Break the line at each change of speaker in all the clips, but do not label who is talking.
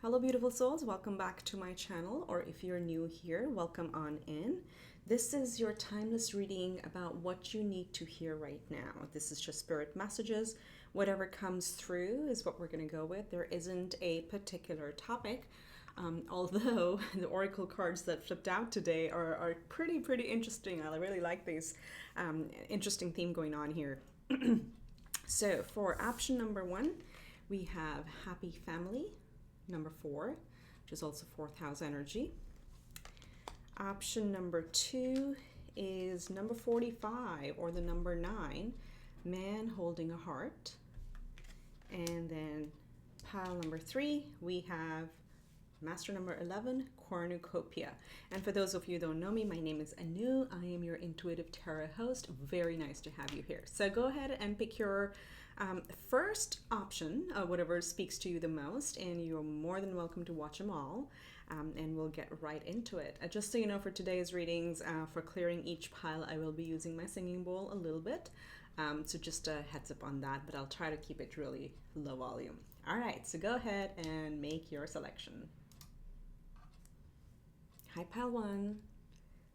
Hello beautiful souls, welcome back to my channel, or if you're new here, welcome on in. This is your timeless reading about what you need to hear right now. This is just spirit messages. Whatever comes through is what we're going to go with. There isn't a particular topic, although the oracle cards that flipped out today are pretty interesting. I really like this interesting theme going on here. So for option number 1, we have happy family. Number 4, which is also 4th house energy. Option number 2 is number 45, or the number 9, man holding a heart. And then pile number 3, we have master number 11, cornucopia. And for those of you who don't know me, my name is Anu. I am your intuitive tarot host. Very nice to have you here. So go ahead and pick your first option, whatever speaks to you the most, and you're more than welcome to watch them all, and we'll get right into it. Just so you know, for today's readings, for clearing each pile, I will be using my singing bowl a little bit, so just a heads up on that, but I'll try to keep it really low volume. All right, so go ahead and make your selection. Hi, pile 1.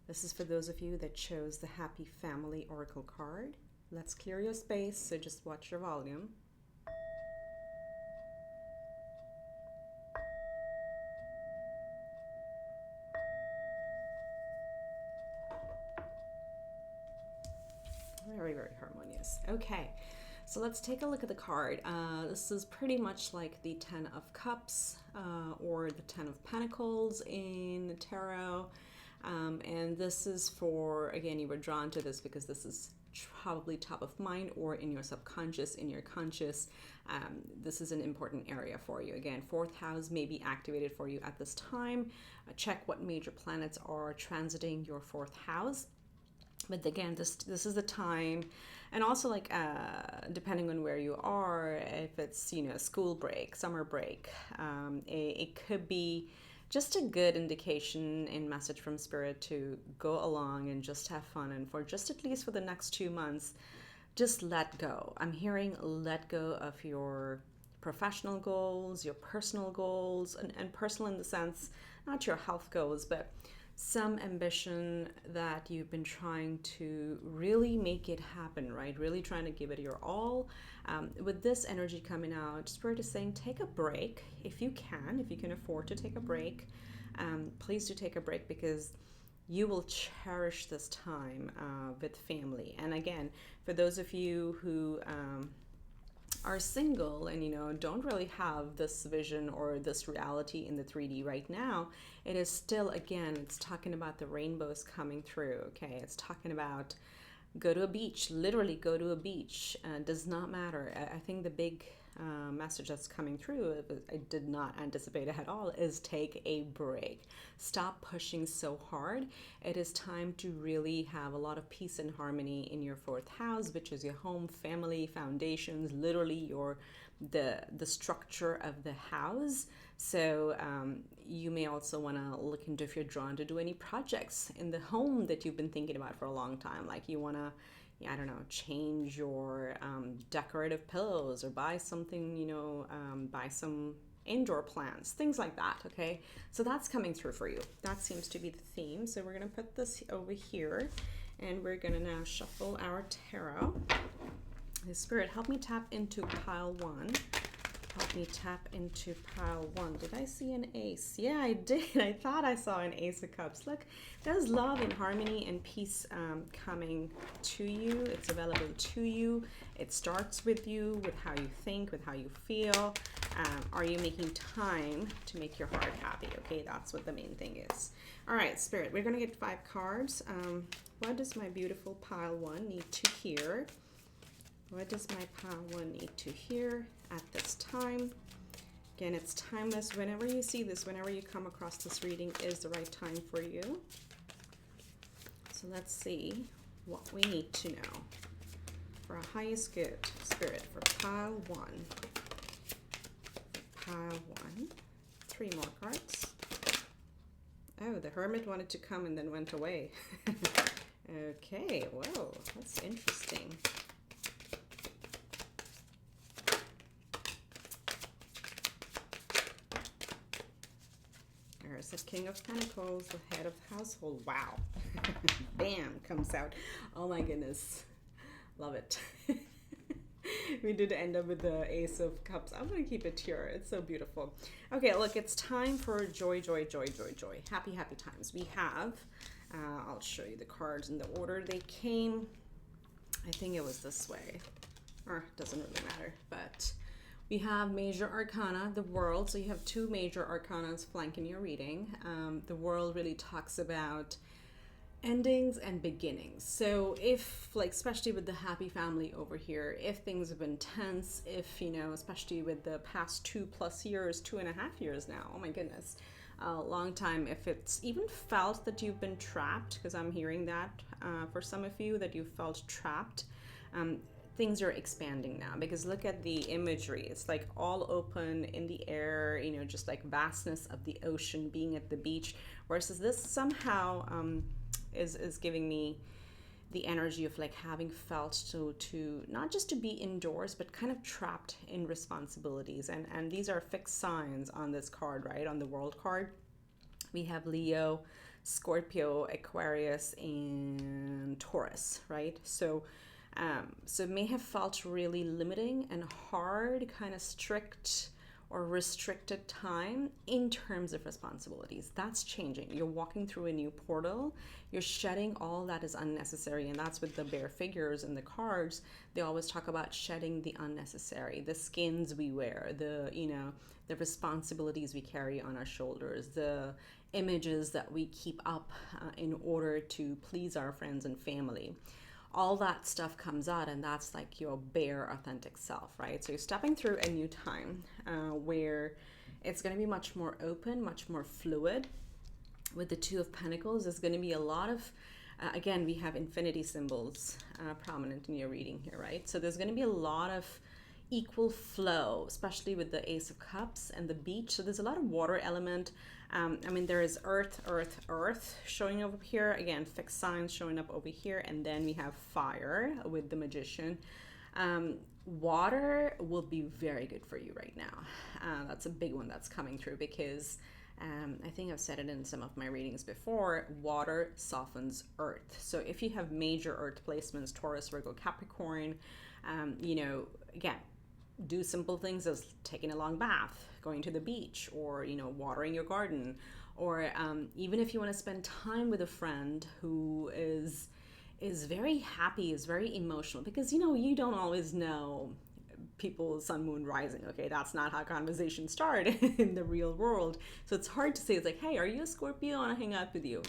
This is for those of you that chose the Happy Family Oracle card. Let's clear your space, so just watch your volume. Very harmonious. Okay, so let's take a look at the card. This is pretty much like the 10 of Cups or the 10 of Pentacles in the tarot. And this is for, again, you were drawn to this because this is probably top of mind or in your subconscious, in your conscious. This is an important area for you. Again, 4th house may be activated for you at this time. Check what major planets are transiting your 4th house. But again, this is the time, and also like depending on where you are, if it's, you know, school break, summer break, it could be just a good indication and message from spirit to go along and just have fun, and for just at least for the next 2 months, just let go. I'm hearing let go of your professional goals, your personal goals, and personal in the sense, not your health goals, but some ambition that you've been trying to really make it happen, right? Really trying to give it your all. With this energy coming out, Spirit is saying take a break if you can afford to take a break. Please do take a break, because you will cherish this time with family. And again, for those of you who are single and, you know, don't really have this vision or this reality in the 3D right now, it is still, again, it's talking about the rainbows coming through. Okay, it's talking about go to a beach, literally go to a beach. Does not matter. I think the big message that's coming through, I did not anticipate it at all, is take a break. Stop pushing so hard. It is time to really have a lot of peace and harmony in your 4th house, which is your home, family, foundations, literally the structure of the house. So you may also want to look into if you're drawn to do any projects in the home that you've been thinking about for a long time, like you want to, I don't know, change your decorative pillows, or buy something, you know, buy some indoor plants, things like that. Okay, so that's coming through for you. That seems to be the theme. So we're going to put this over here, and we're going to now shuffle our tarot. The Spirit, help me tap into pile 1. Help me tap into pile 1. Did I see an ace? Yeah, I did. I thought I saw an ace of cups. Look, there's love and harmony and peace coming to you. It's available to you. It starts with you, with how you think, with how you feel. Are you making time to make your heart happy? Okay, that's what the main thing is. All right, Spirit, we're going to get 5 cards. What does my beautiful pile 1 need to hear? What does my pile 1 need to hear at this time? Again, it's timeless. Whenever you see this, whenever you come across this reading, is the right time for you. So let's see what we need to know for our highest good, Spirit, for pile 1. Pile 1. 3 more cards. Oh, the Hermit wanted to come and then went away. Okay, well, that's interesting. there's the King of Pentacles, the head of the household. Wow. Bam, comes out. Oh my goodness. Love it. We did end up with the Ace of Cups. I'm going to keep it here. It's so beautiful. Okay, look, it's time for joy, joy, joy, joy, joy. Happy, happy times. We have, I'll show you the cards in the order they came. I think it was this way. Or doesn't really matter, but we have Major Arcana, the World. So you have two Major Arcanas flanking your reading. The World really talks about endings and beginnings. So if, like, especially with the happy family over here, if things have been tense, if, you know, especially with the past 2+ years, 2.5 years now, oh my goodness, a long time, if it's even felt that you've been trapped, because I'm hearing that for some of you, that you felt trapped, things are expanding now, because look at the imagery. It's like all open in the air, you know, just like vastness of the ocean, being at the beach, versus this somehow is giving me the energy of like having felt to not just to be indoors, but kind of trapped in responsibilities. And these are fixed signs on this card, right? On the World card, we have Leo, Scorpio, Aquarius, and Taurus, right? So it may have felt really limiting and hard, kind of strict or restricted time in terms of responsibilities. That's changing. You're walking through a new portal. You're shedding all that is unnecessary. And that's with the bear figures and the cards. They always talk about shedding the unnecessary, the skins we wear, the, you know, the responsibilities we carry on our shoulders, the images that we keep up in order to please our friends and family. All that stuff comes out, and that's like your bare authentic self, right? So you're stepping through a new time where it's going to be much more open, much more fluid. With the Two of Pentacles, there's going to be a lot of, again, we have infinity symbols prominent in your reading here, right? So there's going to be a lot of equal flow, especially with the Ace of Cups and the beach. So there's a lot of water element. I mean, there is earth, earth, earth showing up here. Again, fixed signs showing up over here. And then we have fire with the Magician. Water will be very good for you right now. That's a big one that's coming through, because I think I've said it in some of my readings before, water softens earth. So if you have major earth placements, Taurus, Virgo, Capricorn, you know, again, do simple things as taking a long bath, going to the beach, or, you know, watering your garden, or even if you want to spend time with a friend who is very happy, is very emotional, because, you know, you don't always know people's sun, moon, rising. Okay, that's not how conversations start in the real world. So it's hard to say. It's like, hey, are you a Scorpio? I want to hang out with you.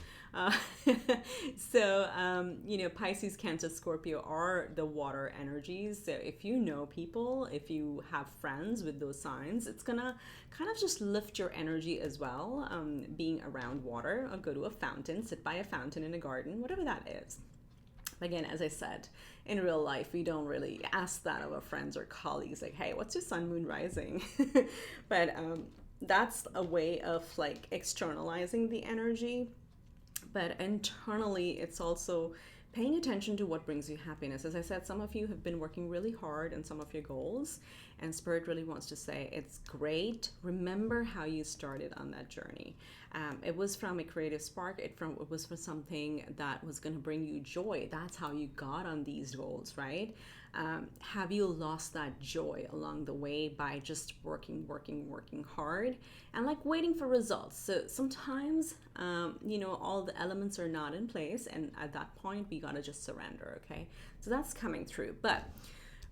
You know, Pisces, Cancer, Scorpio are the water energies. So if you know people, if you have friends with those signs, it's gonna kind of just lift your energy as well. Being around water, or go to a fountain, sit by a fountain in a garden, whatever that is. Again, as I said, in real life, we don't really ask that of our friends or colleagues, like, hey, what's your sun, moon, rising? But that's a way of like externalizing the energy. But internally, it's also paying attention to what brings you happiness. As I said, some of you have been working really hard on some of your goals, and Spirit really wants to say, it's great. Remember how you started on that journey. It was from a creative spark. It was for something that was going to bring you joy. That's how you got on these goals, right? Have you lost that joy along the way by just working hard and like waiting for results? So sometimes, you know, all the elements are not in place, and at that point, we gotta just surrender, okay? So that's coming through. But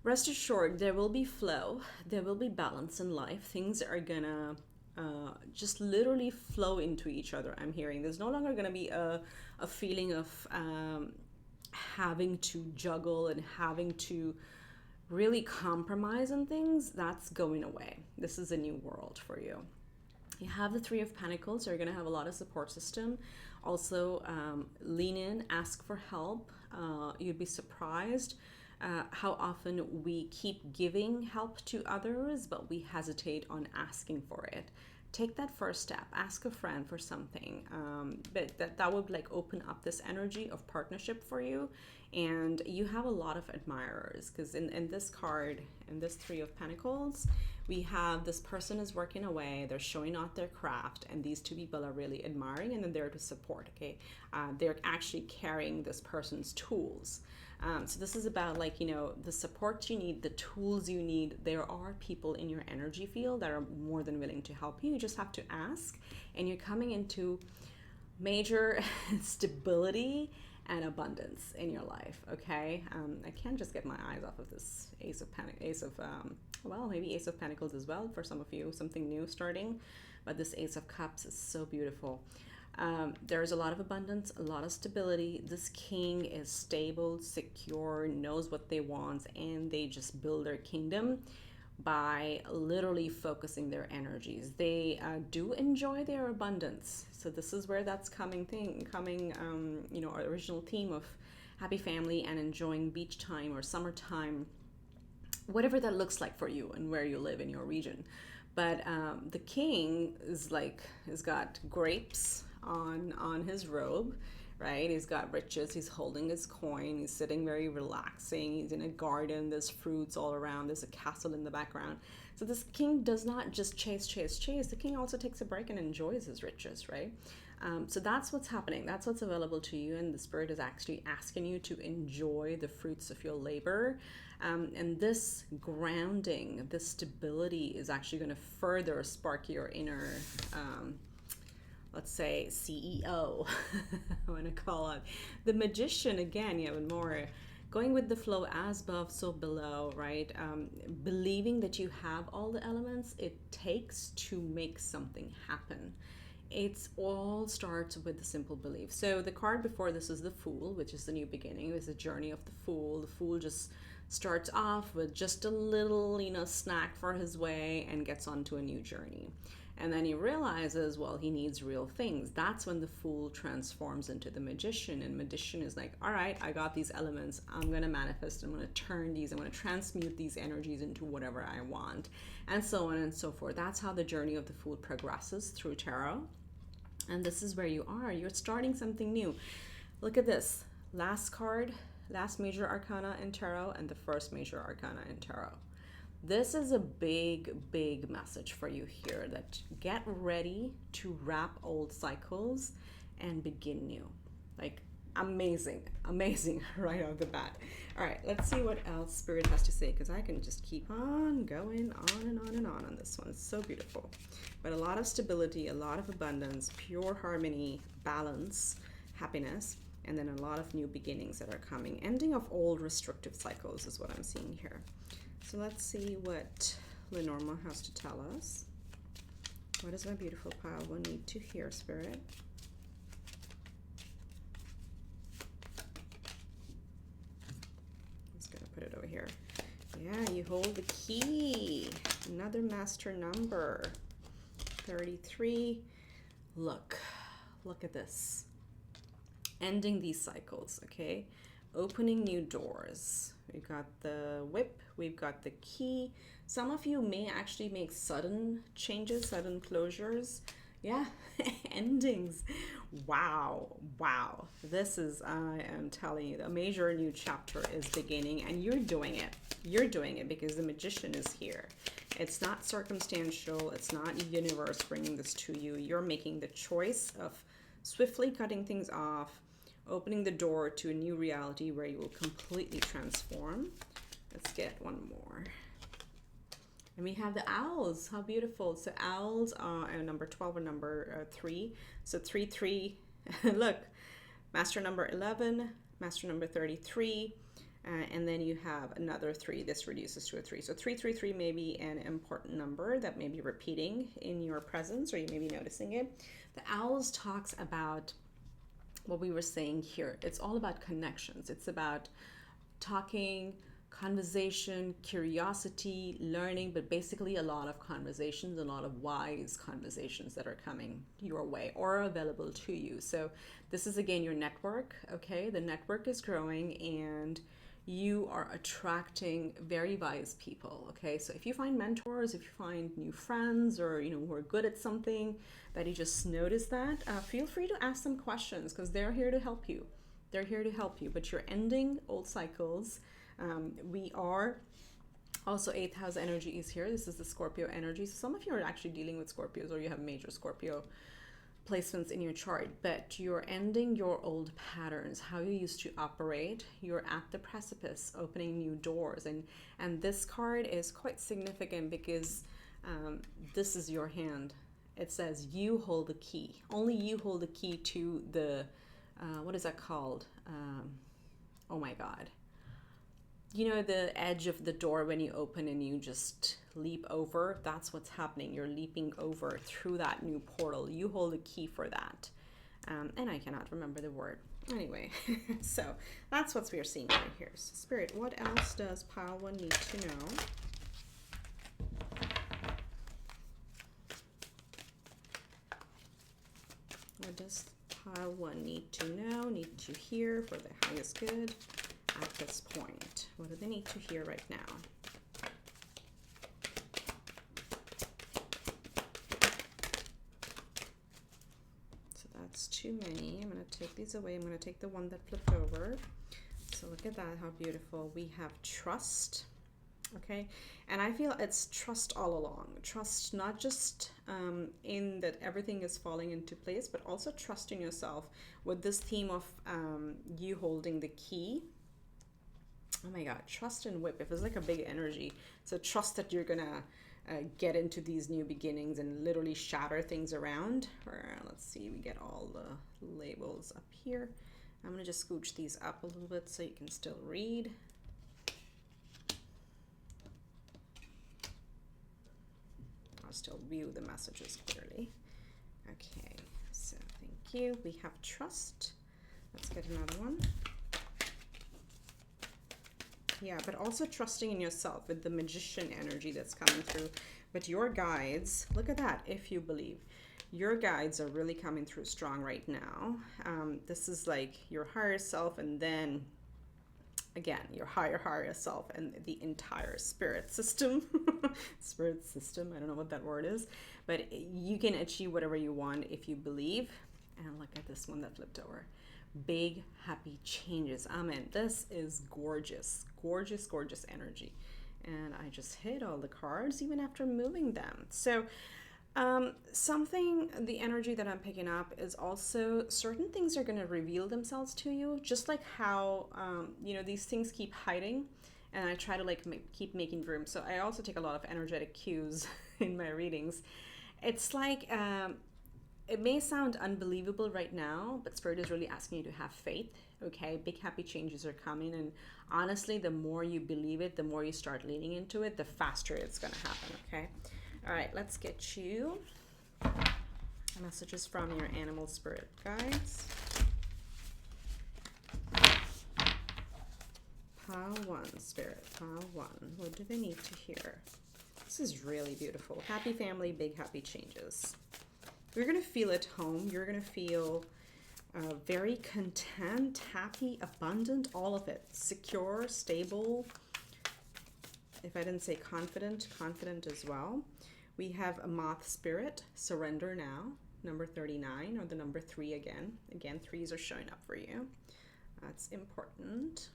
rest assured, there will be flow, there will be balance in life. Things are gonna just literally flow into each other. I'm hearing there's no longer gonna be a feeling of having to juggle and having to really compromise on things. That's going away. This is a new world for you. You have the Three of Pentacles. You're going to have a lot of support system. Also, lean in, ask for help. You'd be surprised how often we keep giving help to others, but we hesitate on asking for it. Take that first step. Ask a friend for something. But that would like open up this energy of partnership for you. And you have a lot of admirers, because in this card, in this Three of Pentacles, We have this person is working away, they're showing out their craft, and these two people are really admiring and then they're to support, okay? They're actually carrying this person's tools. So this is about, like, you know, the support you need, the tools you need. There are people in your energy field that are more than willing to help you. You just have to ask, and you're coming into major stability and abundance in your life, okay? I can't just get my eyes off of this maybe Ace of Pentacles as well for some of you, something new starting, but this Ace of Cups is so beautiful. There's a lot of abundance, a lot of stability. This king is stable, secure, knows what they want, and they just build their kingdom by literally focusing their energies. They do enjoy their abundance. So this is where that's coming, you know, our original theme of happy family and enjoying beach time or summertime, whatever that looks like for you and where you live in your region. But the king is like, has got grapes on his robe, right? He's got riches, he's holding his coin, he's sitting very relaxing, he's in a garden, there's fruits all around, there's a castle in the background. So this king does not just chase. The king also takes a break and enjoys his riches, right? So that's what's happening. That's what's available to you, and the spirit is actually asking you to enjoy the fruits of your labor. And this grounding, this stability is actually going to further spark your inner, let's say, CEO. I want to call it the magician again. Yeah, but more going with the flow, as above, so below, right? Believing that you have all the elements it takes to make something happen. It's all starts with the simple belief. So the card before this is the Fool, which is the new beginning. It's the journey of the Fool. The Fool just starts off with just a little, you know, snack for his way and gets onto a new journey. And then he realizes, well, he needs real things. That's when the Fool transforms into the magician. And magician is like, all right, I got these elements. I'm going to manifest. I'm going to turn these. I'm going to transmute these energies into whatever I want. And so on and so forth. That's how the journey of the Fool progresses through tarot. And this is where you are. You're starting something new. Look at this. Last card, last major arcana in tarot, and the first major arcana in tarot. This is a big, big message for you here, that get ready to wrap old cycles and begin new. Like, amazing right off the bat. All right, let's see what else Spirit has to say, because I can just keep on going on and on and on this one. It's so beautiful. But a lot of stability, a lot of abundance, pure harmony, balance, happiness, and then a lot of new beginnings that are coming. Ending of old restrictive cycles is what I'm seeing here. So let's see what Lenormand has to tell us. What does my beautiful pile will need to hear, Spirit? I'm just going to put it over here. Yeah, you hold the key. Another master number. 33. Look at this. Ending these cycles, okay? Opening new doors. We've got the whip, we've got the key. Some of you may actually make sudden changes, sudden closures. Yeah, endings. Wow. This is, I am telling you, a major new chapter is beginning, and you're doing it. You're doing it because the magician is here. It's not circumstantial. It's not universe bringing this to you. You're making the choice of swiftly cutting things off, opening the door to a new reality where you will completely transform. Let's get one more. And we have the owls. How beautiful. So owls are number 12 or number 3. So 3, 3. Look, master number 11, master number 33. And then you have another 3. This reduces to a 3. So 333 may be an important number that may be repeating in your presence, or you may be noticing it. The owls talks about what we were saying here. It's all about connections. It's about talking, conversation, curiosity, learning, but basically a lot of conversations, a lot of wise conversations that are coming your way or available to you. So this is again your network, okay? The network is growing and you are attracting very wise people, okay? So if you find mentors, if you find new friends, or who are good at something that you just notice that, feel free to ask them questions, because they're here to help you. They're here to help you, but you're ending old cycles. We are Also, 8th house energy is here. This is the Scorpio energy. So some of you are actually dealing with Scorpios, or you have major Scorpio placements in your chart, but you're ending your old patterns, how you used to operate. You're at the precipice, opening new doors, and this card is quite significant because this is your hand. It says you hold the key. Only you hold the key to the what is that called? Oh my God. You know, the edge of the door when you open and you just leap over? That's what's happening. You're leaping over through that new portal. You hold the key for that. And I cannot remember the word. Anyway, so that's what we're seeing right here. So Spirit, what else does pile one need to know? What does pile one need to know, need to hear for the highest good at this point? What do they need to hear right now? So that's too many. I'm going to take these away. I'm going to take the one that flipped over. So look at that, how beautiful. We have trust. Okay, and I feel it's trust all along. Trust not just in that everything is falling into place, but also trust in yourself with this theme of you holding the key. Oh my God, trust and whip. It was like a big energy. So trust that you're gonna get into these new beginnings and literally shatter things around. Or let's see, we get all the labels up here. I'm gonna just scooch these up a little bit so you can still read. I'll still view the messages clearly. Okay, so thank you. We have trust. Let's get another one. Yeah, but also trusting in yourself with the magician energy that's coming through. But your guides, look at that, if you believe. Your guides are really coming through strong right now. This is like your higher self, and then again, your higher self and the entire spirit system. Spirit system, I don't know what that word is. But you can achieve whatever you want if you believe. And look at this one that flipped over. Big happy changes. Amen. This is gorgeous, gorgeous, gorgeous energy. And I just hit all the cards even after moving them. So the energy that I'm picking up is also certain things are going to reveal themselves to you, just like how you know, these things keep hiding, and I try to like keep making room. So I also take a lot of energetic cues in my readings. It's like it may sound unbelievable right now, but Spirit is really asking you to have faith. Okay, big happy changes are coming, and honestly, the more you believe it, the more you start leaning into it, the faster it's going to happen. Okay, all right, let's get you messages from your animal spirit guides. Pile one, Spirit, pile one. What do they need to hear? This is really beautiful. Happy family, big happy changes. You're going to feel at home. You're going to feel very content, happy, abundant, all of it. Secure, stable. If I didn't say confident, confident as well. We have a moth spirit, surrender now, number 39, or the number 3 again. Again, 3s are showing up for you. That's important.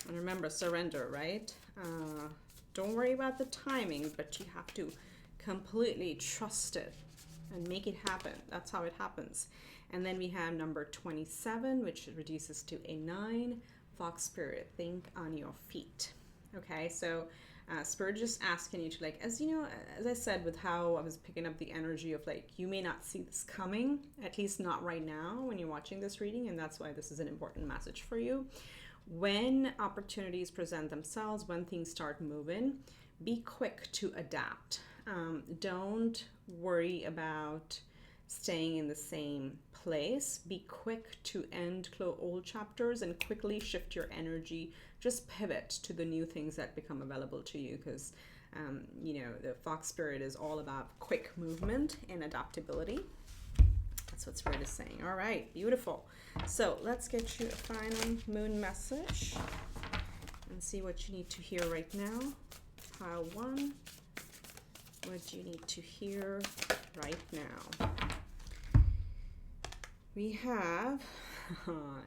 And remember, surrender, right? Don't worry about the timing, but you have to completely trust it and make it happen. That's how it happens. And then we have number 27, which reduces to a 9. Fox spirit, think on your feet. Okay, so Spirit just asking you to, like, as you know, as I said, with how I was picking up the energy of like, you may not see this coming, at least not right now when you're watching this reading, and that's why this is an important message for you. When opportunities present themselves, when things start moving, be quick to adapt. Don't worry about staying in the same place. Be quick to end old chapters and quickly shift your energy. Just pivot to the new things that become available to you, because you know, the Fox spirit is all about quick movement and adaptability. That's what Spirit is saying. All right, beautiful. So let's get you a final moon message and see what you need to hear right now. Pile 1. What do you need to hear right now? We have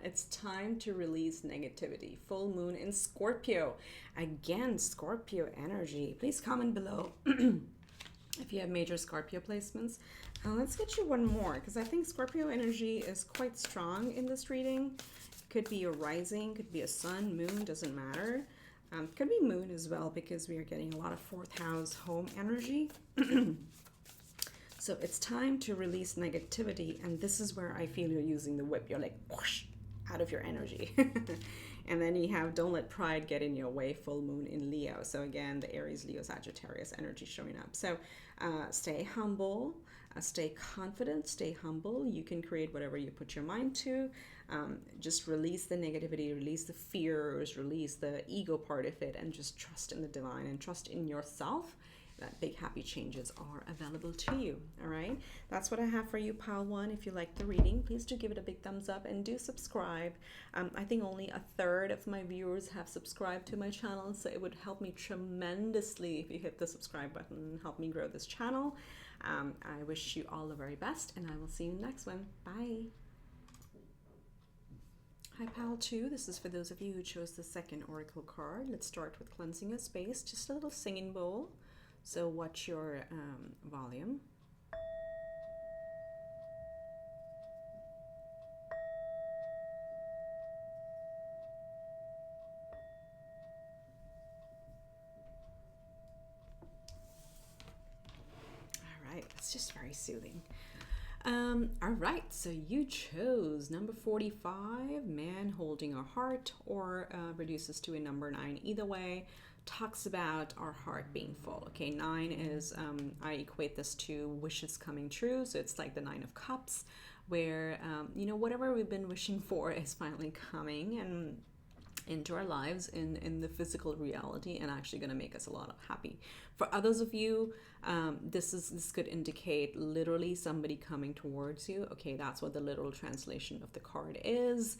It's time to release negativity. Full moon in Scorpio. Again, Scorpio energy. Please comment below if you have major Scorpio placements. Let's get you one more, because I think Scorpio energy is quite strong in this reading. Could be a rising, could be a sun, moon, doesn't matter. Could be moon as well, because we are getting a lot of fourth house home energy. So it's time to release negativity, and this is where I feel you're using the whip. You're like, whoosh, out of your energy. And then you have don't let pride get in your way, full moon in Leo. So again, the Aries, Leo, Sagittarius energy showing up. So stay humble, stay confident, stay humble. You can create whatever you put your mind to. Just release the negativity, release the fears, release the ego part of it, and just trust in the divine and trust in yourself. That big happy changes are available to you. All right, that's what I have for you, pile one. If you like the reading, please do give it a big thumbs up and do subscribe. I think only 1/3 of my viewers have subscribed to my channel, so it would help me tremendously if you hit the subscribe button and help me grow this channel. I wish you all the very best, and I will see you in the next one. Bye. Hi, pile two. This is for those of you who chose the second oracle card. Let's start with cleansing a space, just a little singing bowl. So watch your volume. All right, it's just very soothing. All right, so you chose number 45, man holding a heart, or reduces to a number 9. Either way, talks about our heart being full. Okay, 9 is, I equate this to wishes coming true. So it's like the 9 of Cups, where, you know, whatever we've been wishing for is finally coming and into our lives in the physical reality, and actually going to make us a lot of happy. For others of you, this could indicate literally somebody coming towards you. Okay, that's what the literal translation of the card is.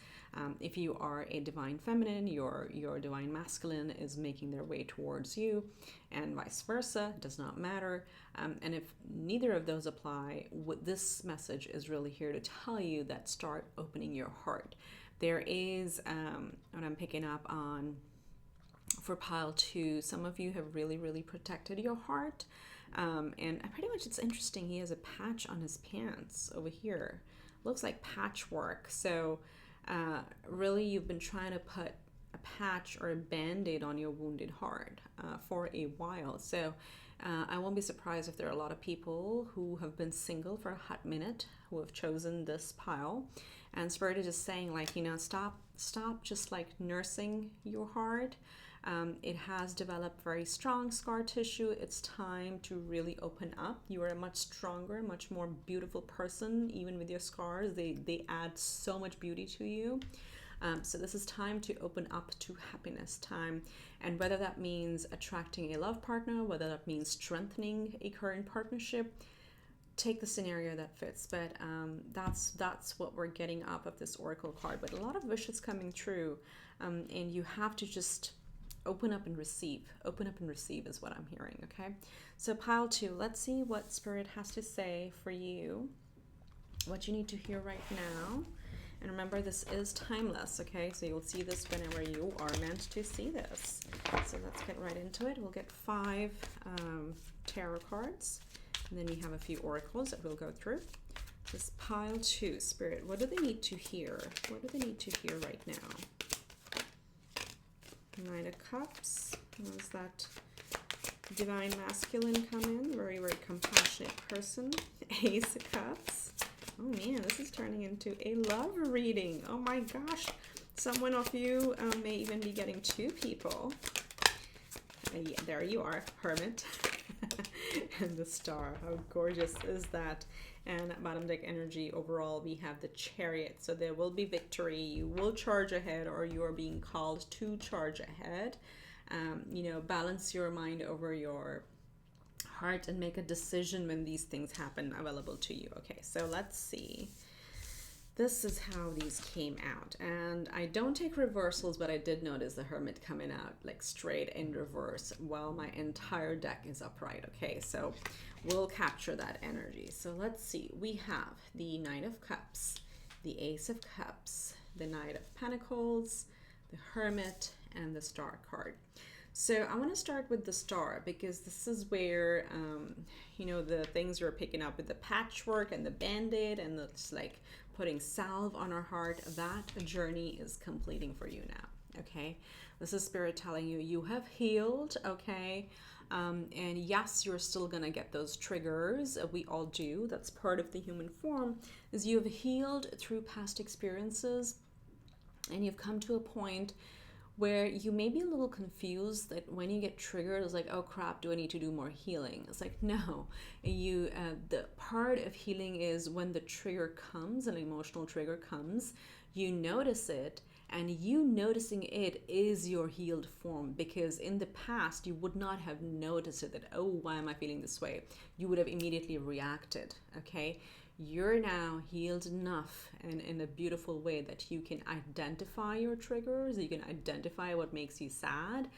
If you are a divine feminine, your divine masculine is making their way towards you, and vice versa. It does not matter. And if neither of those apply, what this message is really here to tell you that start opening your heart. There is, what I'm picking up on for pile 2, some of you have really, really protected your heart. And pretty much it's interesting, he has a patch on his pants over here. Looks like patchwork. So really you've been trying to put a patch or a band-aid on your wounded heart for a while. So I won't be surprised if there are a lot of people who have been single for a hot minute who have chosen this pile. And Spirit is just saying, like, you know, stop just like nursing your heart. It has developed very strong scar tissue. It's time to really open up. You are a much stronger, much more beautiful person, even with your scars. They add so much beauty to you. So this is time to open up to happiness time. And whether that means attracting a love partner, whether that means strengthening a current partnership, take the scenario that fits. But that's what we're getting up of this oracle card. But a lot of wishes coming true, and you have to just open up and receive. Open up and receive is what I'm hearing. Okay, so pile 2, let's see what Spirit has to say for you, what you need to hear right now. And remember, this is timeless, okay? So you'll see this whenever you are meant to see this. So let's get right into it. We'll get 5 tarot cards, and then we have a few oracles that we'll go through. This is pile 2. Spirit, what do they need to hear? What do they need to hear right now? Knight of Cups. What was that? Divine masculine come in. Very, very compassionate person. Ace of Cups. Oh man, this is turning into a love reading. Oh my gosh. Someone of you may even be getting 2 people. Yeah, there you are, Hermit. And the Star. How gorgeous is that? And bottom deck energy, overall, we have the Chariot. So there will be victory. You will charge ahead, or you are being called to charge ahead. You know, balance your mind over your heart and make a decision when these things happen available to you. Okay, so let's see. This is how these came out, and I don't take reversals, but I did notice the Hermit coming out like straight in reverse while my entire deck is upright. Okay, so we'll capture that energy. So let's see. We have the Knight of Cups, the Ace of Cups, the Knight of Pentacles, the Hermit, and the Star card. So I want to start with the Star because this is where, you know, the things you're picking up with the patchwork and the band-aid and it's like putting salve on our heart. That journey is completing for you now, okay? This is Spirit telling you, you have healed, okay? And yes, you're still going to get those triggers. We all do. That's part of the human form, is you've healed through past experiences and you've come to a point where you may be a little confused that when you get triggered, it's like, oh crap, do I need to do more healing? It's like, no, the part of healing is when the trigger comes, an emotional trigger comes, you notice it, and you noticing it is your healed form, because in the past you would not have noticed it, that, oh, why am I feeling this way? You would have immediately reacted, okay? You're now healed enough and in a beautiful way that you can identify your triggers, you can identify what makes you sad,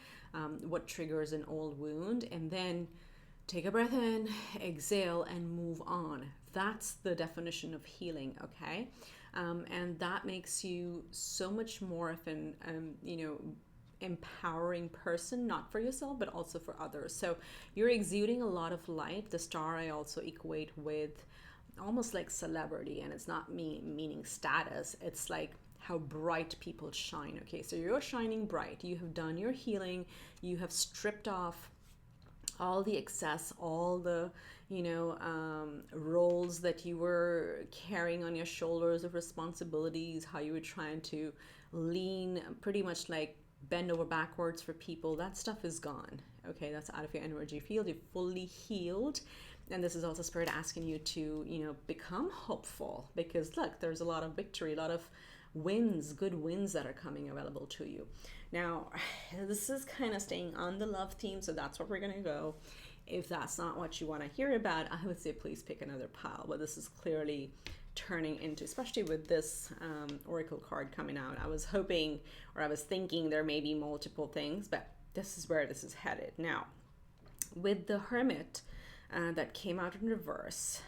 what triggers an old wound, and then take a breath in, exhale, and move on. That's the definition of healing, okay? And that makes you so much more of an, you know, empowering person, not for yourself, but also for others. So you're exuding a lot of light. The Star I also equate with almost like celebrity, and it's not meaning status, it's like how bright people shine, okay? So you're shining bright, you have done your healing, you have stripped off all the excess, all the, you know, roles that you were carrying on your shoulders of responsibilities, how you were trying to lean, pretty much like bend over backwards for people. That stuff is gone, okay? That's out of your energy field. You're fully healed. And this is also Spirit asking you to, you know, become hopeful, because look, there's a lot of victory, a lot of wins, good wins that are coming available to you. Now, this is kind of staying on the love theme, so that's what we're going to go. If that's not what you want to hear about, I would say please pick another pile. But this is clearly turning into, especially with this oracle card coming out, I was hoping, or I was thinking there may be multiple things, but this is where this is headed. Now, with the Hermit, that came out in reverse.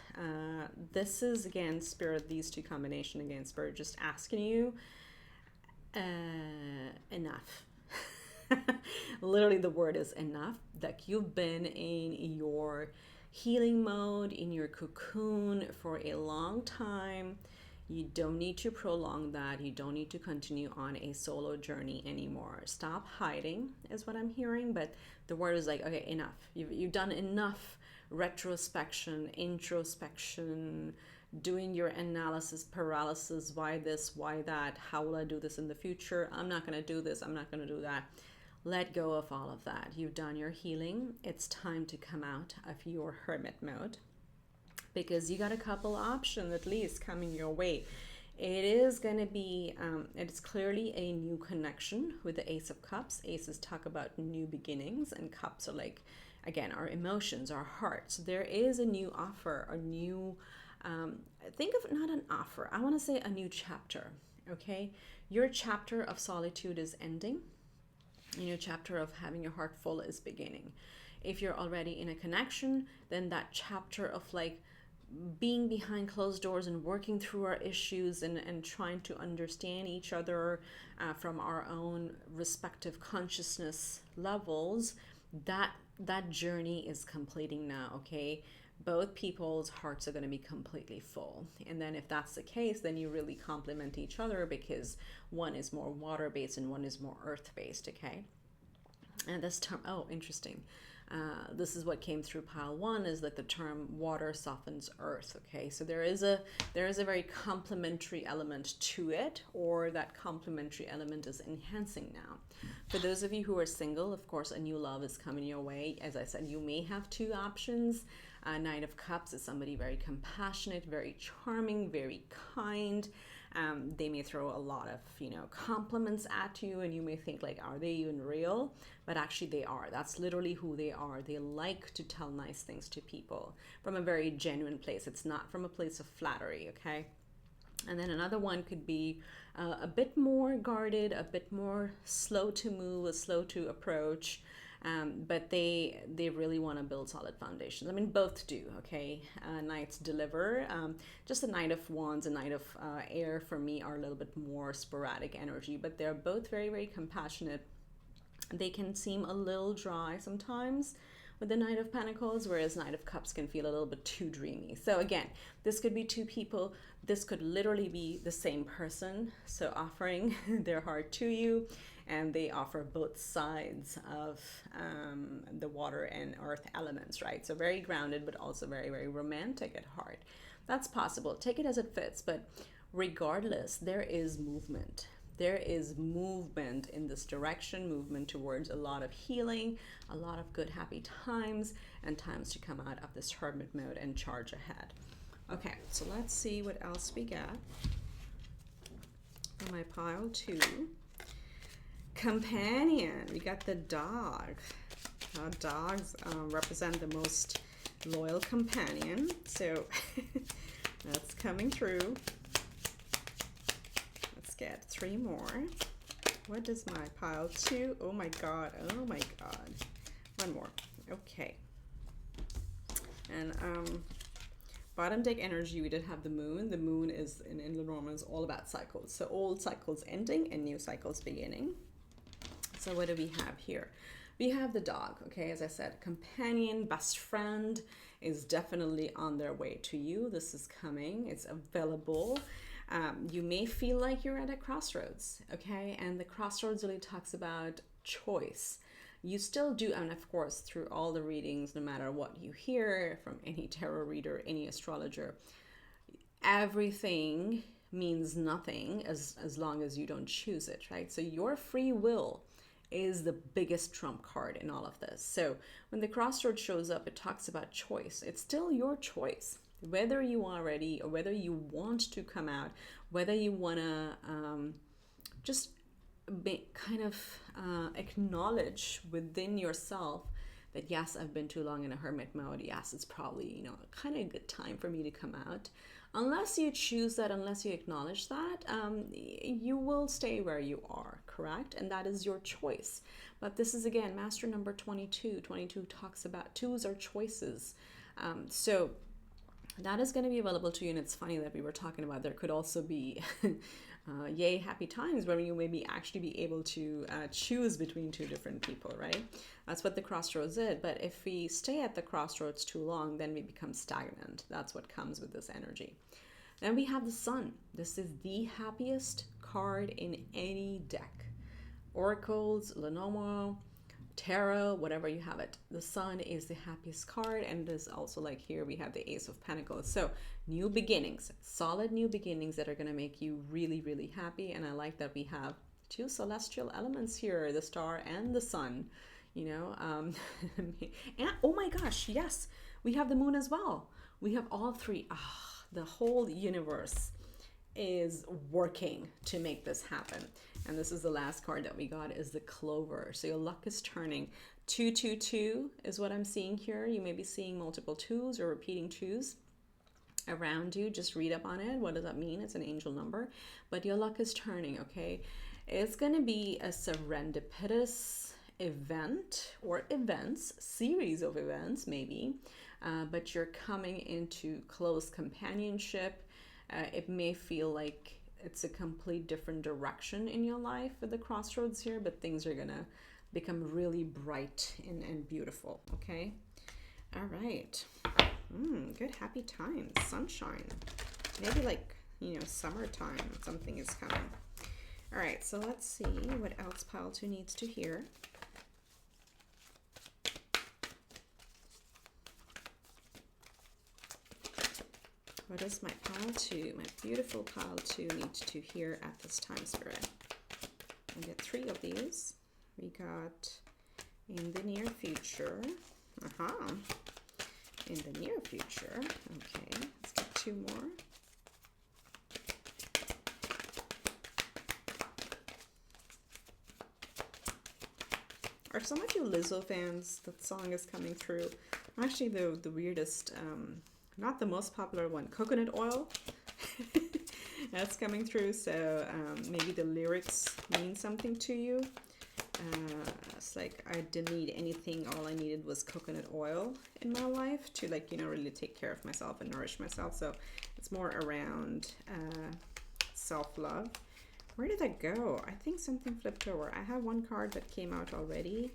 This is, again, Spirit, these two combination, again, Spirit just asking you, enough. Literally the word is enough. Like, you've been in your healing mode, in your cocoon for a long time. You don't need to prolong that. You don't need to continue on a solo journey anymore. Stop hiding is what I'm hearing, but the word is like, okay, enough. You've done enough retrospection, introspection, doing your analysis paralysis. Why this? Why that? How will I do this in the future? I'm not going to do this. I'm not going to do that. Let go of all of that. You've done your healing. It's time to come out of your hermit mode, because you got a couple options at least coming your way. It is going to be, it's clearly a new connection with the Ace of Cups. Aces talk about new beginnings, and cups are like, again, our emotions, our hearts. There is a new offer, a new, think of not an offer, I want to say a new chapter, okay? Your chapter of solitude is ending, and your chapter of having your heart full is beginning. If you're already in a connection, then that chapter of like being behind closed doors and working through our issues and trying to understand each other from our own respective consciousness levels, that journey is completing now, okay? Both people's hearts are going to be completely full. And then if that's the case, then you really complement each other, because one is more water-based and one is more earth-based, okay? And this term, oh, interesting. This is what came through pile one, is that the term water softens earth, okay? So there is a very complementary element to it, or that complementary element is enhancing now. For those of you who are single, of course, a new love is coming your way. As I said, you may have two options. Knight of Cups is somebody very compassionate, very charming, very kind. They may throw a lot of, you know, compliments at you, and you may think like, are they even real? But actually they are. That's literally who they are. They like to tell nice things to people from a very genuine place. It's not from a place of flattery, okay? And then another one could be a bit more guarded, a bit more slow to move, slow to approach. but they really want to build solid foundations. I mean, both do, okay? Knights deliver. Just the Knight of Wands and Knight of Air for me are a little bit more sporadic energy, but they're both very, very compassionate. They can seem a little dry sometimes with the Knight of Pentacles, whereas Knight of Cups can feel a little bit too dreamy. So again, this could be two people. This could literally be the same person, so offering their heart to you, and they offer both sides of the water and earth elements, right? So very grounded, but also very, very romantic at heart. That's possible. Take it as it fits, but regardless, there is movement. There is movement in this direction, movement towards a lot of healing, a lot of good, happy times, and times to come out of this hermit mode and charge ahead. Okay, so let's see what else we got on my pile 2. Companion, we got the dog. Dogs represent the most loyal companion, so that's coming through. Get 3 more. What does my pile 2? Oh my god, oh my god. 1 more. Okay. And bottom deck energy, we did have the moon. The moon is in Lenormand is all about cycles. So old cycles ending and new cycles beginning. So what do we have here? We have the dog, okay? As I said, companion, best friend is definitely on their way to you. This is coming. It's available. You may feel like you're at a crossroads, okay? And the crossroads really talks about choice. You still do, and of course, through all the readings, no matter what you hear from any tarot reader, any astrologer, everything means nothing as long as you don't choose it, right? So your free will is the biggest trump card in all of this. So when the crossroads shows up, it talks about choice. It's still your choice. Whether you are ready or whether you want to come out, whether you want to just kind of acknowledge within yourself that, yes, I've been too long in a hermit mode. Yes, it's probably, you know, kind of a good time for me to come out. Unless you choose that, unless you acknowledge that, you will stay where you are, correct? And that is your choice. But this is, again, master number 22. 22 talks about twos are choices. So that is going to be available to you. And it's funny that we were talking about there could also be yay happy times where you maybe actually be able to choose between 2 different people, right? That's what the crossroads is. But if we stay at the crossroads too long, then we become stagnant. That's what comes with this energy. Then we have the sun. This is the happiest card in any deck. Oracles, Lenormand, tarot, whatever you have it. The sun is the happiest card, and it is also, like here we have the Ace of Pentacles. So new beginnings, solid new beginnings that are going to make you really, really happy. And I like that we have 2 celestial elements here, the star and the sun, you know. And oh my gosh, yes, we have the moon as well. We have all 3. The whole universe is working to make this happen. And this is the last card that we got, is the Clover. So your luck is turning. 222 is what I'm seeing here. You may be seeing multiple 2s or repeating 2s around you. Just read up on it. What does that mean? It's an angel number. But your luck is turning, okay? It's going to be a serendipitous event or events, series of events maybe. But you're coming into close companionship. It may feel like it's a complete different direction in your life with the crossroads here, but things are gonna become really bright and beautiful, okay? All right. Good happy times, sunshine. Maybe like, you know, summertime, something is coming. All right, so let's see what else pile 2 needs to hear. What does my pile 2, my beautiful pile 2, need to hear at this time, Spirit? I get 3 of these. We got in the near future. In the near future. Okay, let's get 2 more. Are some of you Lizzo fans? That song is coming through. Actually, the weirdest, not the most popular one, coconut oil. That's coming through. So maybe the lyrics mean something to you. It's like I didn't need anything. All I needed was coconut oil in my life to, like, you know, really take care of myself and nourish myself. So it's more around self-love. Where did that go? I think something flipped over. I have one card that came out already,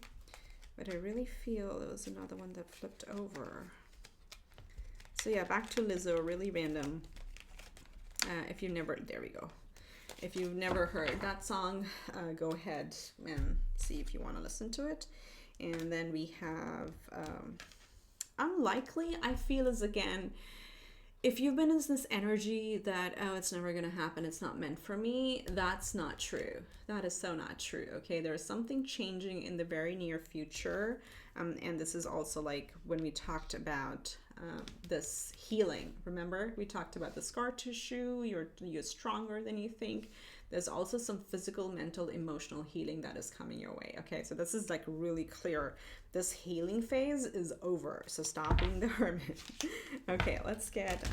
but I really feel there was another one that flipped over. So yeah, back to Lizzo, really random. If you never, there we go. If you've never heard that song, go ahead and see if you want to listen to it. And then we have unlikely, I feel, is again, if you've been in this energy that, oh, it's never going to happen, it's not meant for me, that's not true. That is so not true, okay? There's something changing in the very near future. And this is also like when we talked about this healing. Remember, we talked about the scar tissue, you're stronger than you think. There's also some physical, mental, emotional healing that is coming your way. Okay, so this is like really clear. This healing phase is over. So stop being the hermit. Okay, let's get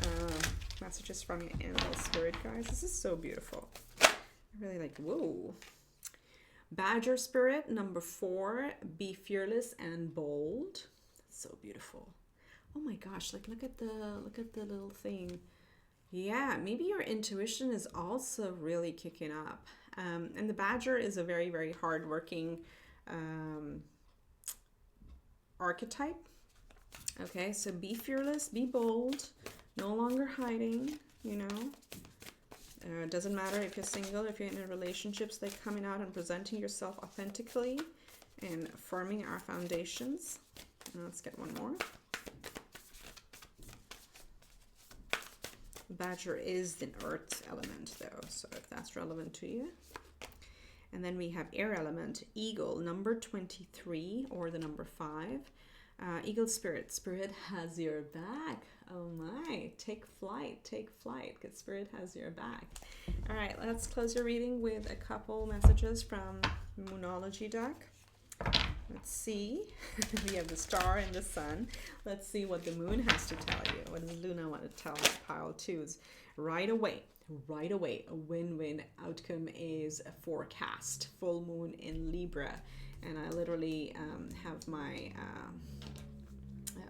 messages from your animal spirit, guys. This is so beautiful. I really like, whoa. Badger spirit, number 4, be fearless and bold. So beautiful. Oh my gosh, like look at the little thing. Yeah, maybe your intuition is also really kicking up. And the badger is a very, very hardworking archetype. Okay, so be fearless, be bold, no longer hiding, you know. It doesn't matter if you're single, if you're in a relationship, it's like coming out and presenting yourself authentically and affirming our foundations. Let's get one more. Badger is the earth element though, so if that's relevant to you. And then we have air element, eagle, number 23 or the number 5. Eagle spirit, spirit has your back. Oh my, take flight, because spirit has your back. All right, let's close your reading with a couple messages from Moonology deck. Let's see. We have the star and the sun. Let's see what the moon has to tell you. What does Luna want to tell pile 2s? Right away, a win-win outcome is forecast. Full moon in Libra. And I literally have my,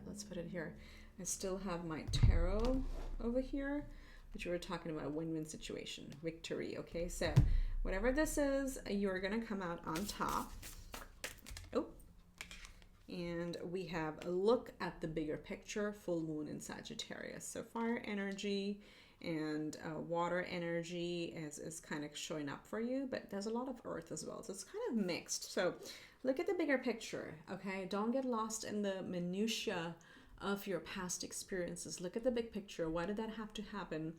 let's put it here. I still have my tarot over here, which we were talking about a win-win situation, victory. Okay, so whatever this is, you're going to come out on top. Oh, and we have a look at the bigger picture, full moon in Sagittarius. So fire energy and water energy is kind of showing up for you, but there's a lot of earth as well. So it's kind of mixed. So look at the bigger picture, okay? Don't get lost in the minutiae of your past experiences. Look at the big picture. Why did that have to happen?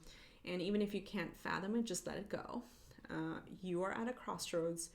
And even if you can't fathom it, just let it go. You are at a crossroads.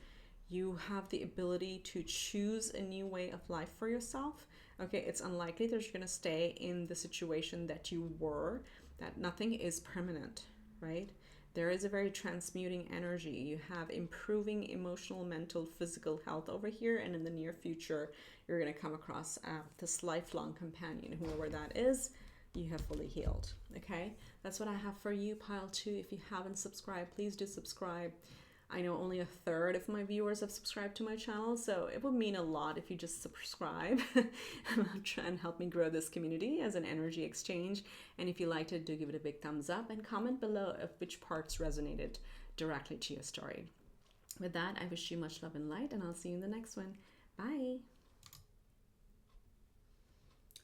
You have the ability to choose a new way of life for yourself. Okay, it's unlikely that you're going to stay in the situation that you were, that nothing is permanent, right? There is a very transmuting energy. You have improving emotional, mental, physical health over here, and in the near future, you're going to come across this lifelong companion, whoever that is. You have fully healed, okay? That's what I have for you, pile 2. If you haven't subscribed, please do subscribe. I know only 1/3 of my viewers have subscribed to my channel, so it would mean a lot if you just subscribe and try and help me grow this community as an energy exchange. And if you liked it, do give it a big thumbs up and comment below of which parts resonated directly to your story. With that, I wish you much love and light, and I'll see you in the next one. Bye.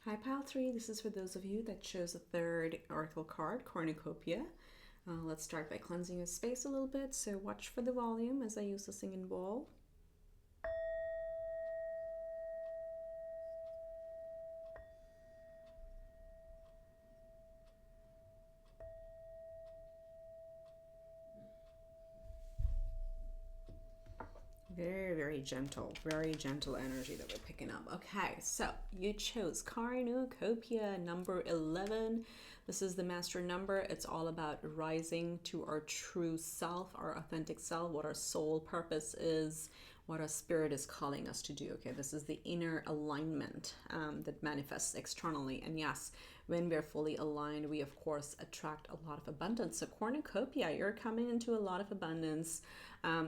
Hi, pile 3. This is for those of you that chose the 3rd oracle card, cornucopia. Let's start by cleansing your space a little bit, so watch for the volume as I use the singing bowl. Very, very gentle energy that we're picking up. Okay, so you chose cornucopia, number 11. This is the master number. It's all about rising to our true self, our authentic self, what our soul purpose is, what our spirit is calling us to do. Okay, this is the inner alignment that manifests externally. And yes, when we're fully aligned, we of course attract a lot of abundance. So cornucopia, you're coming into a lot of abundance.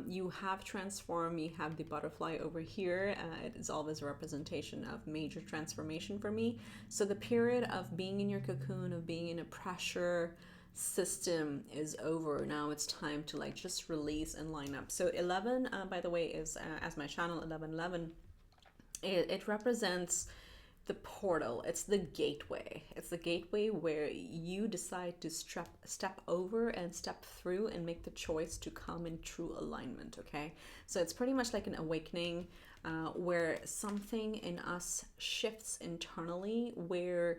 You have transformed. You have the butterfly over here. It is always a representation of major transformation for me. So the period of being in your cocoon, of being in a pressure system is over. Now it's time to like just release and line up. So 11, by the way, is as my channel 1111, it represents the portal. It's the gateway. It's the gateway where you decide to step over and step through and make the choice to come in true alignment. Okay, so it's pretty much like an awakening, where something in us shifts internally, where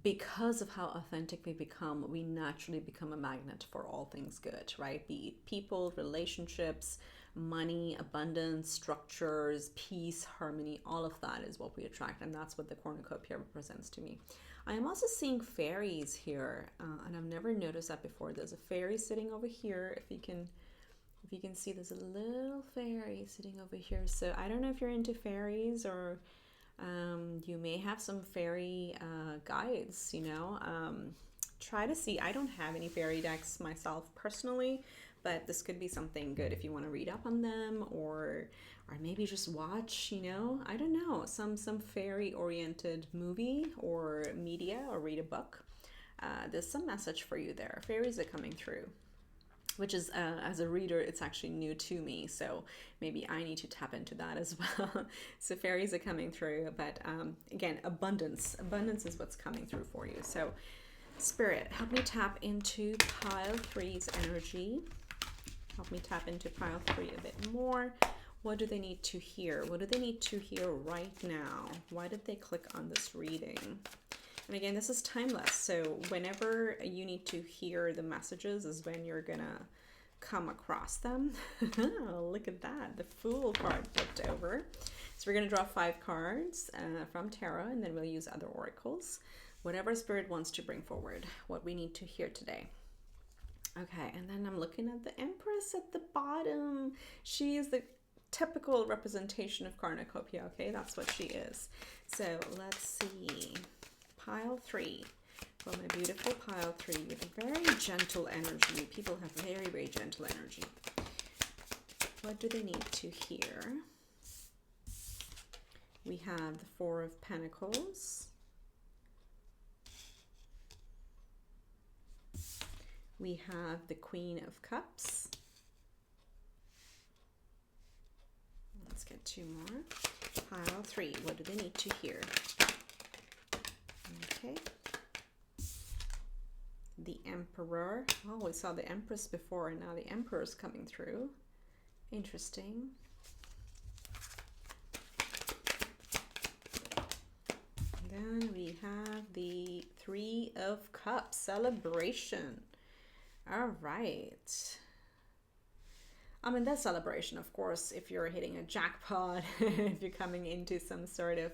because of how authentic we become, we naturally become a magnet for all things good, right? Be it people, relationships, money, abundance, structures, peace, harmony, all of that is what we attract. And that's what the cornucopia represents to me. I am also seeing fairies here, and I've never noticed that before. There's a fairy sitting over here. If you can see, there's a little fairy sitting over here. So I don't know if you're into fairies, or you may have some fairy guides, you know. Try to see. I don't have any fairy decks myself personally, but this could be something good if you want to read up on them, or maybe just watch, you know, I don't know, some fairy oriented movie or media, or read a book. There's some message for you there. Fairies are coming through, which is, as a reader, it's actually new to me. So maybe I need to tap into that as well. So fairies are coming through, but again, abundance is what's coming through for you. So Spirit, help me tap into pile 3's energy. Help me tap into pile 3 a bit more. What do they need to hear? What do they need to hear right now? Why did they click on this reading? And again, this is timeless. So whenever you need to hear the messages is when you're gonna come across them. Look at that, the Fool card flipped over. So we're gonna draw 5 cards from tarot, and then we'll use other oracles. Whatever Spirit wants to bring forward, what we need to hear today. Okay, and then I'm looking at the Empress at the bottom. She is the typical representation of cornucopia, okay? That's what she is. So let's see. Pile 3. Well, my beautiful pile 3 with a very gentle energy. People have very, very gentle energy. What do they need to hear? We have the 4 of Pentacles. We have the Queen of Cups. Let's get 2 more. Pile 3. What do they need to hear? Okay. The Emperor. Oh, we saw the Empress before, and now the Emperor is coming through. Interesting. Then we have the 3 of Cups. Celebration. All right. I mean, that's celebration, of course, if you're hitting a jackpot, if you're coming into some sort of,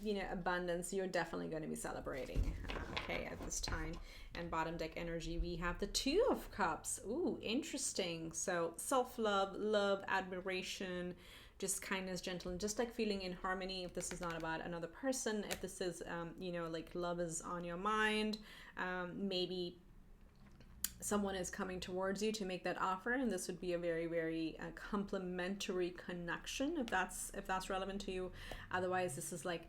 you know, abundance, you're definitely going to be celebrating, okay, at this time. And bottom deck energy, we have the 2 of Cups. Ooh, interesting. So self-love, love, admiration, just kindness, gentleness, just like feeling in harmony. If this is not about another person, if this is, you know, like love is on your mind, maybe someone is coming towards you to make that offer, and this would be a very, very complementary connection if that's relevant to you. Otherwise, this is like,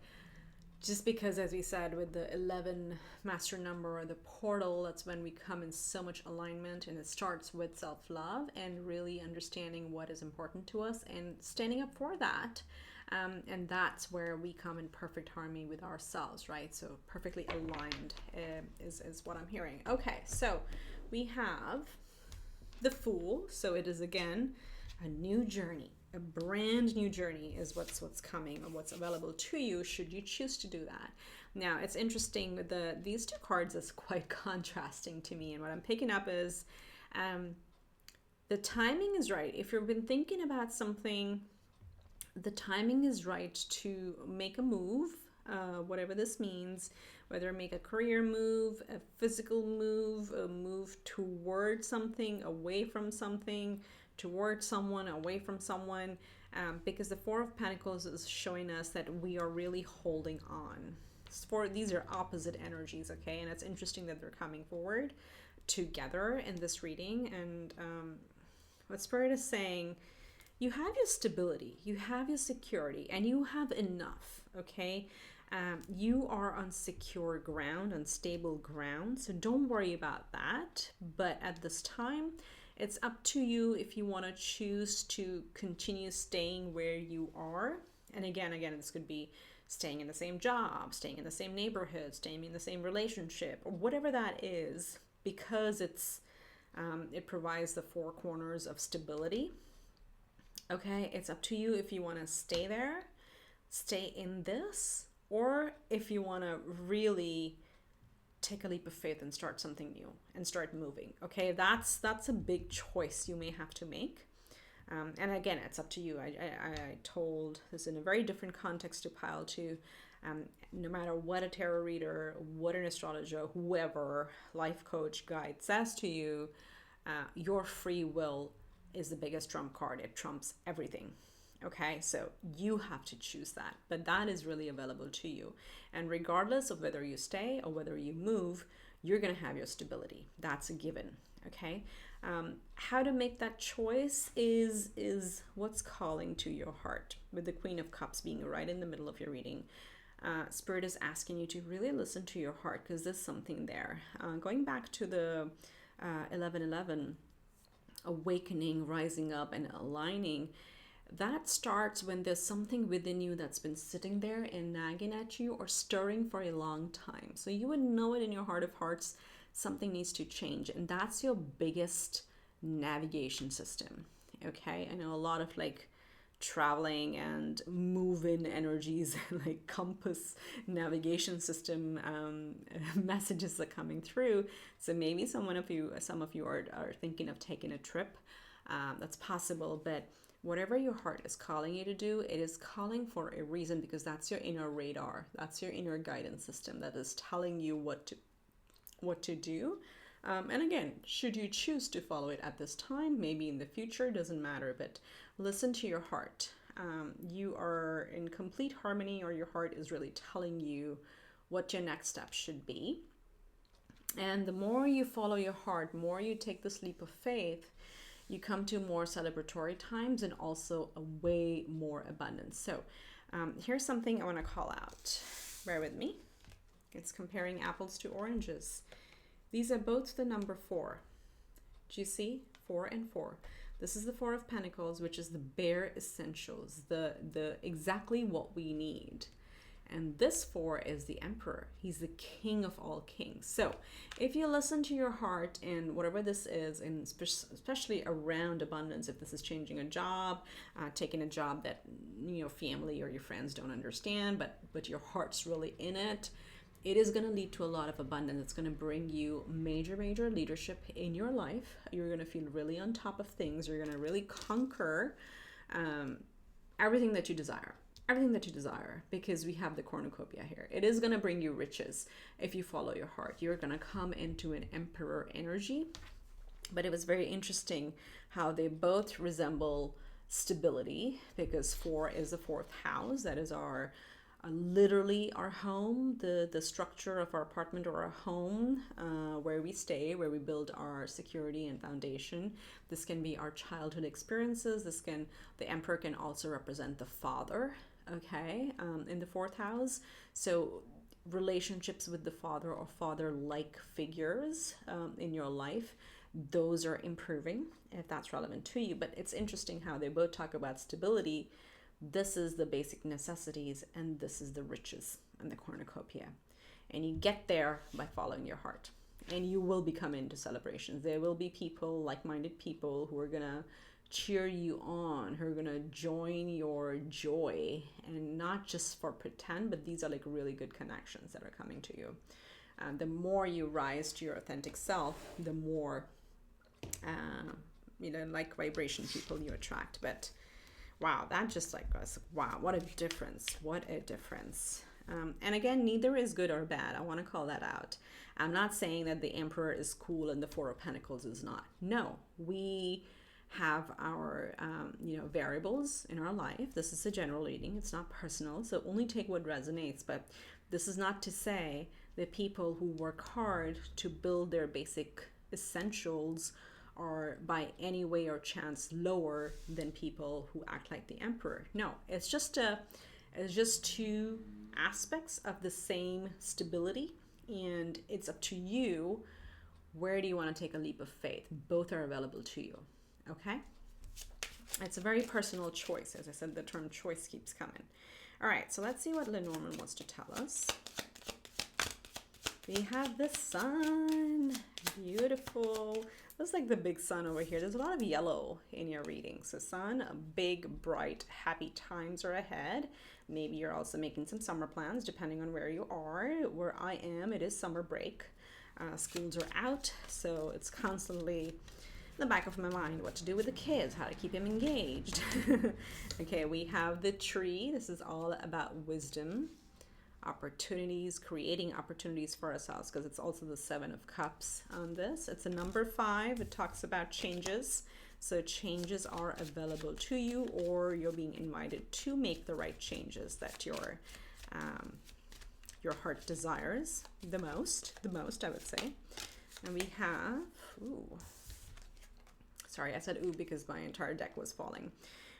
just because, as we said, with the 11 master number or the portal, that's when we come in so much alignment, and it starts with self-love and really understanding what is important to us and standing up for that. And that's where we come in perfect harmony with ourselves, right? So perfectly aligned is what I'm hearing. Okay, so we have the Fool. So it is, again, a new journey. A brand new journey is what's coming, or what's available to you should you choose to do that. Now, it's interesting, these 2 cards is quite contrasting to me, and what I'm picking up is the timing is right. If you've been thinking about something, the timing is right to make a move, whatever this means, whether make a career move, a physical move, a move towards something, away from something, towards someone, away from someone, because the 4 of Pentacles is showing us that we are really holding on. For these are opposite energies, okay? And it's interesting that they're coming forward together in this reading. And what Spirit is saying, you have your stability, you have your security, and you have enough, okay? You are on secure ground, on stable ground, so don't worry about that. But at this time, it's up to you if you want to choose to continue staying where you are. And again, this could be staying in the same job, staying in the same neighborhood, staying in the same relationship, or whatever that is, because it provides the four corners of stability. Okay, it's up to you if you want to stay there, stay in this, or if you want to really take a leap of faith and start something new and start moving. Okay, that's a big choice you may have to make. And again, it's up to you. I told this in a very different context to pile two. No matter what a tarot reader, what an astrologer, whoever, life coach, guide says to you, your free will is the biggest trump card. It trumps everything. Okay, so you have to choose that, but that is really available to you. And regardless of whether you stay or whether you move, you're going to have your stability. That's a given. Okay, how to make that choice is what's calling to your heart, with the Queen of Cups being right in the middle of your reading. Spirit is asking you to really listen to your heart, because there's something there. Going back to the 11:11, awakening, rising up, and aligning, that starts when there's something within you that's been sitting there and nagging at you or stirring for a long time. So you would know it in your heart of hearts, something needs to change. And that's your biggest navigation system. Okay, I know a lot of like traveling and move-in energies, like compass navigation system messages are coming through. So maybe some of you are thinking of taking a trip. That's possible, but whatever your heart is calling you to do, it is calling for a reason, because that's your inner radar. That's your inner guidance system that is telling you what to do. And again, should you choose to follow it at this time, maybe in the future, doesn't matter, but listen to your heart. You are in complete harmony, or your heart is really telling you what your next step should be. And the more you follow your heart, more you take this leap of faith, you come to more celebratory times and also a way more abundance. So here's something I want to call out. Bear with me. It's comparing apples to oranges. These are both the number 4. Do you see? 4 and 4. This is the 4 of Pentacles, which is the bare essentials, the exactly what we need. And this 4 is the Emperor. He's the king of all kings. So if you listen to your heart and whatever this is, and especially around abundance, if this is changing a job, taking a job that your family or your friends don't understand, but your heart's really in it, it is going to lead to a lot of abundance. It's going to bring you major leadership in your life. You're going to feel really on top of things. You're going to really conquer everything that you desire. Everything that you desire, because we have the cornucopia here. It is going to bring you riches if you follow your heart. You're going to come into an Emperor energy. But it was very interesting how they both resemble stability, because 4 is the 4th house. That is our literally our home, the structure of our apartment or our home, where we stay, where we build our security and foundation. This can be our childhood experiences. The Emperor can also represent the father, okay, in the 4th house. So relationships with the father or father-like figures in your life, those are improving, if that's relevant to you. But it's interesting how they both talk about stability. This is the basic necessities, and this is the riches and the cornucopia. And you get there by following your heart. And you will become into celebrations. There will be people, like-minded people, who are going to cheer you on, who are going to join your joy. And not just for pretend, but these are like really good connections that are coming to you. The more you rise to your authentic self, the more, like vibration people you attract. But wow, that just like was, wow, what a difference. What a difference. And again, neither is good or bad. I want to call that out. I'm not saying that the Emperor is cool and the 4 of Pentacles is not. No, we have our, variables in our life. This is a general reading. It's not personal, so only take what resonates. But This is not to say that people who work hard to build their basic essentials are by any way or chance lower than people who act like the emperor. No, it's just two aspects of the same stability, and it's up to you. Where do you want to take a leap of faith? Both are available to you. Okay? It's a very personal choice. As I said, the term choice keeps coming. All right, so let's see what Lenormand wants to tell us. We have the sun. Beautiful. Looks like the big sun over here. There's a lot of yellow in your reading. So sun, big, bright, happy times are ahead. Maybe you're also making some summer plans, depending on where you are. Where I am, it is summer break. Schools are out, so it's constantly in the back of my mind what to do with the kids, how to keep them engaged. Okay, we have the tree. This is all about wisdom, opportunities, creating opportunities for ourselves, because it's also the 7 of Cups on this. It's a number 5. It talks about changes. So changes are available to you, or you're being invited to make the right changes that your heart desires the most, I would say. And we have, ooh, sorry, I said ooh because my entire deck was falling.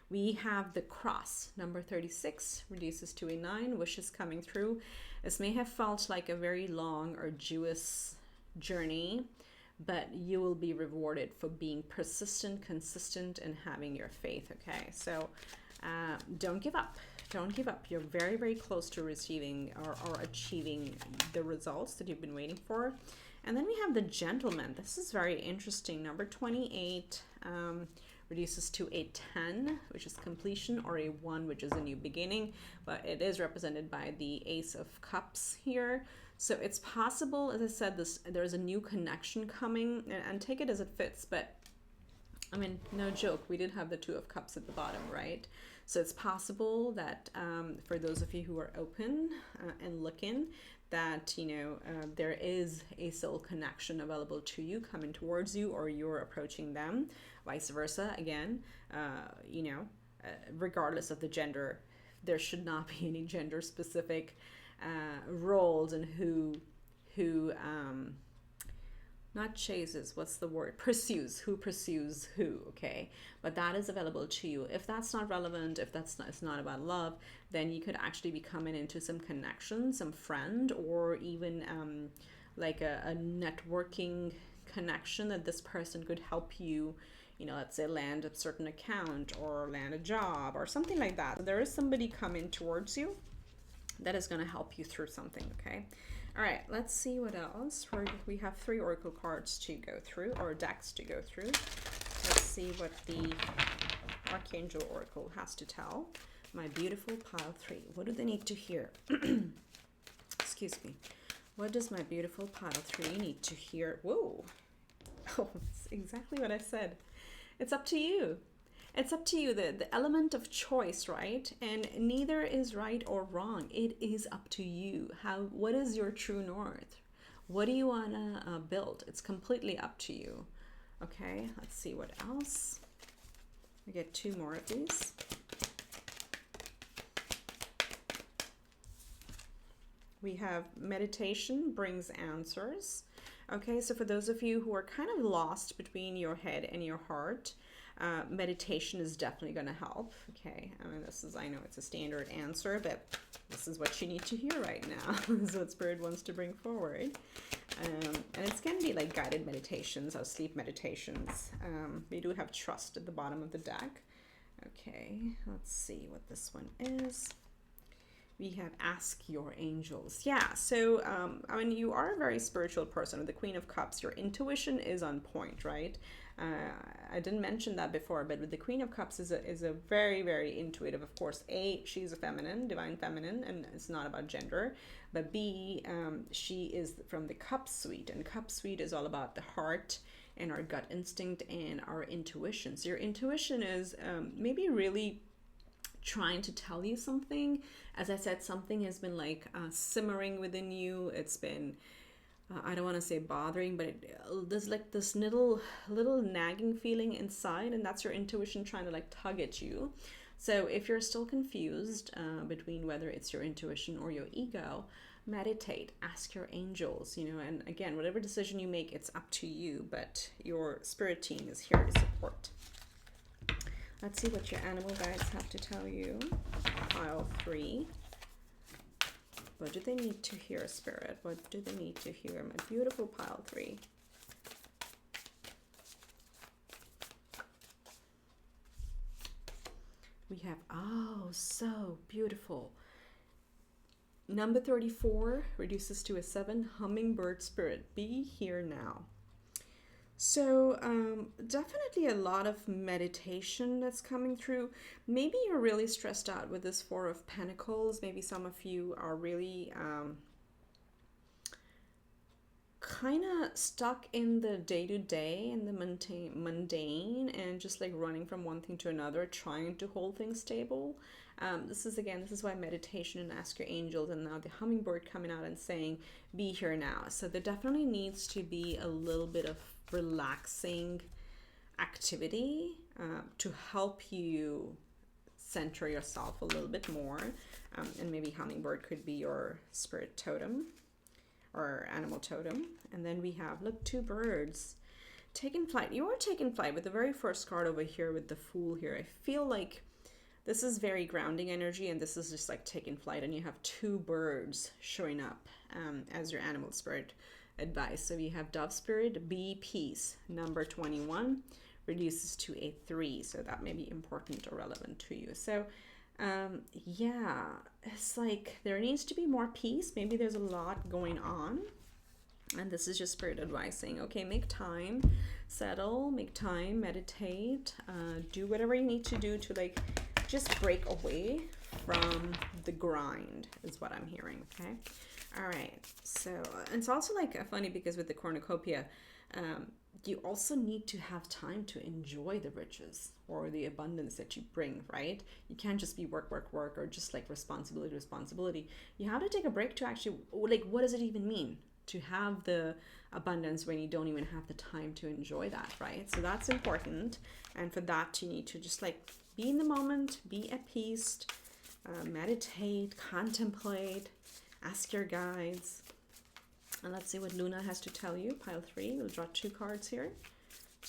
We have the cross, number 36, reduces to a 9, wishes coming through. This may have felt like a very long, arduous journey, but you will be rewarded for being persistent, consistent, and having your faith, okay? So don't give up. Don't give up. You're very, very close to receiving or achieving the results that you've been waiting for. And then we have the gentleman. This is very interesting. Number 28 reduces to a 10, which is completion, or a 1, which is a new beginning. But it is represented by the Ace of Cups here. So it's possible, as I said, there's a new connection coming, and take it as it fits. But I mean, no joke, we did have the 2 of Cups at the bottom, right? So it's possible that for those of you who are open and looking, that, you know, there is a soul connection available to you coming towards you, or you're approaching them, vice versa. Again, you know, regardless of the gender, there should not be any gender specific roles and who not chases, what's the word, pursues, who pursues who, okay? But that is available to you. If that's not relevant, if that's not, it's not about love, then you could actually be coming into some connection, some friend, or even like a networking connection that this person could help you, you know, let's say land a certain account or land a job or something like that. There is somebody coming towards you that is going to help you through something, okay? All right, let's see what else. We have 3 oracle cards to go through, or decks to go through. Let's see what the Archangel Oracle has to tell. My beautiful pile 3. What do they need to hear? Excuse me. What does my beautiful pile 3 need to hear? Whoa. Oh, it's exactly what I said. It's up to you. It's up to you, the element of choice, right? And neither is right or wrong. It is up to you. What is your true north? What do you want to build? It's completely up to you. Okay, let's see what else. We get 2 more of these. We have meditation brings answers. Okay, so for those of you who are kind of lost between your head and your heart, meditation is definitely going to help. Okay, I mean, I know it's a standard answer, but this is what you need to hear right now. This is what Spirit wants to bring forward. And it's going to be like guided meditations or sleep meditations. We do have trust at the bottom of the deck. Okay, let's see what this one is. We have ask your angels. Yeah, so I mean, you are a very spiritual person. With the Queen of Cups, your intuition is on point, right? I didn't mention that before, but with the Queen of Cups is a very, very intuitive. Of course, A, she's a feminine, divine feminine, and it's not about gender. But B, she is from the Cup suite, and Cup suite is all about the heart and our gut instinct and our intuition. So your intuition is maybe really trying to tell you something. As I said, something has been like simmering within you. It's been I don't want to say bothering, but there's like this little nagging feeling inside, and that's your intuition trying to like tug at you. So if you're still confused between whether it's your intuition or your ego, meditate, ask your angels, you know, and again, whatever decision you make, it's up to you, but your spirit team is here to support. Let's see what your animal guides have to tell you. Pile 3. What do they need to hear, Spirit? What do they need to hear? My beautiful pile 3. We have, oh, so beautiful. Number 34 reduces to a 7. Hummingbird spirit, be here now. So definitely a lot of meditation that's coming through. Maybe you're really stressed out with this 4 of Pentacles. Maybe some of you are really kind of stuck in the day-to-day and the mundane and just like running from one thing to another, trying to hold things stable. This is why meditation and ask your angels, and now the hummingbird coming out and saying, be here now. So there definitely needs to be a little bit of relaxing activity to help you center yourself a little bit more. And maybe hummingbird could be your spirit totem or animal totem. And then we have, look, 2 birds taking flight. You are taking flight with the very first card over here with the Fool here. I feel like this is very grounding energy, and this is just like taking flight, and you have 2 birds showing up as your animal spirit advice. So we have dove spirit, be peace. Number 21 reduces to a 3, so that may be important or relevant to you. So yeah, it's like there needs to be more peace. Maybe there's a lot going on, and this is just spirit advising, okay, make time, settle, make time, meditate, do whatever you need to do to like just break away from the grind is what I'm hearing. Okay. All right, so it's also like funny because with the cornucopia, you also need to have time to enjoy the riches or the abundance that you bring, right? You can't just be work, work, work, or just like responsibility, responsibility. You have to take a break to actually, like, what does it even mean to have the abundance when you don't even have the time to enjoy that, right? So that's important. And for that, you need to just like be in the moment, be at peace, meditate, contemplate, ask your guides. And let's see what Luna has to tell you. Pile 3. We'll draw 2 cards here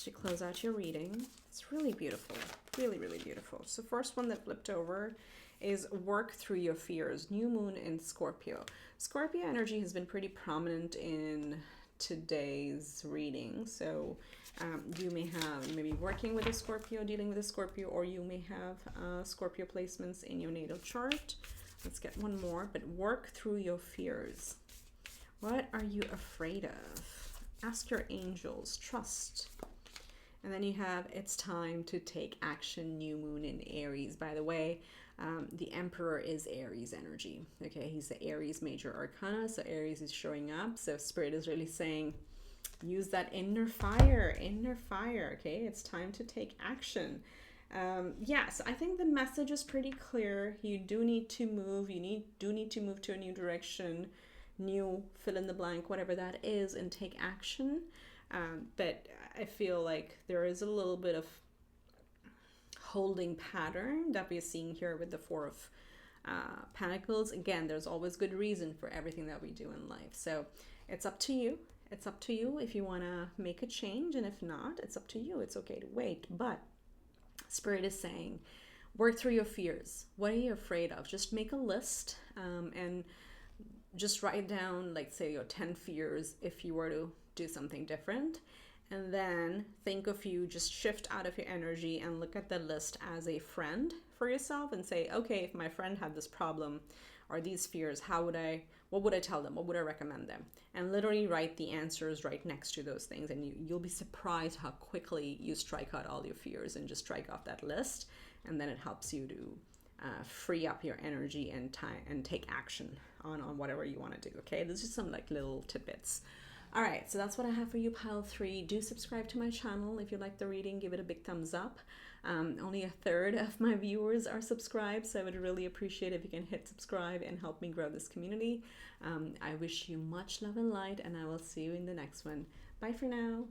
to close out your reading. It's really beautiful. Really, really beautiful. So first one that flipped over is work through your fears. New moon in Scorpio. Scorpio energy has been pretty prominent in today's reading. So you may have maybe working with a Scorpio, dealing with a Scorpio, or you may have Scorpio placements in your natal chart. Let's get one more. But work through your fears. What are you afraid of? Ask your angels. Trust. And then you have, it's time to take action. New moon in Aries. By the way, the Emperor is Aries energy. Okay, he's the Aries major arcana. So Aries is showing up. So Spirit is really saying, use that inner fire. Inner fire. Okay, it's time to take action. Yes, I think the message is pretty clear. You do need to move. You do need to move to a new direction. New fill in the blank, whatever that is, and take action. But I feel like there is a little bit of holding pattern that we're seeing here with the 4 of Pentacles. Again, there's always good reason for everything that we do in life. So it's up to you. It's up to you if you want to make a change. And if not, it's up to you. It's okay to wait. But Spirit is saying, work through your fears. What are you afraid of? Just make a list and just write down, like, say, your 10 fears if you were to do something different. And then think of you, just shift out of your energy and look at the list as a friend for yourself and say, okay, if my friend had this problem or these fears, what would I tell them? What would I recommend them? And literally write the answers right next to those things. And you'll be surprised how quickly you strike out all your fears and just strike off that list. And then it helps you to free up your energy and time and take action on whatever you want to do. Okay, this is some like little tidbits. All right, so that's what I have for you, pile 3. Do subscribe to my channel. If you like the reading, give it a big thumbs up. Only a third of my viewers are subscribed, so I would really appreciate if you can hit subscribe and help me grow this community. I wish you much love and light, and I will see you in the next one. Bye for now.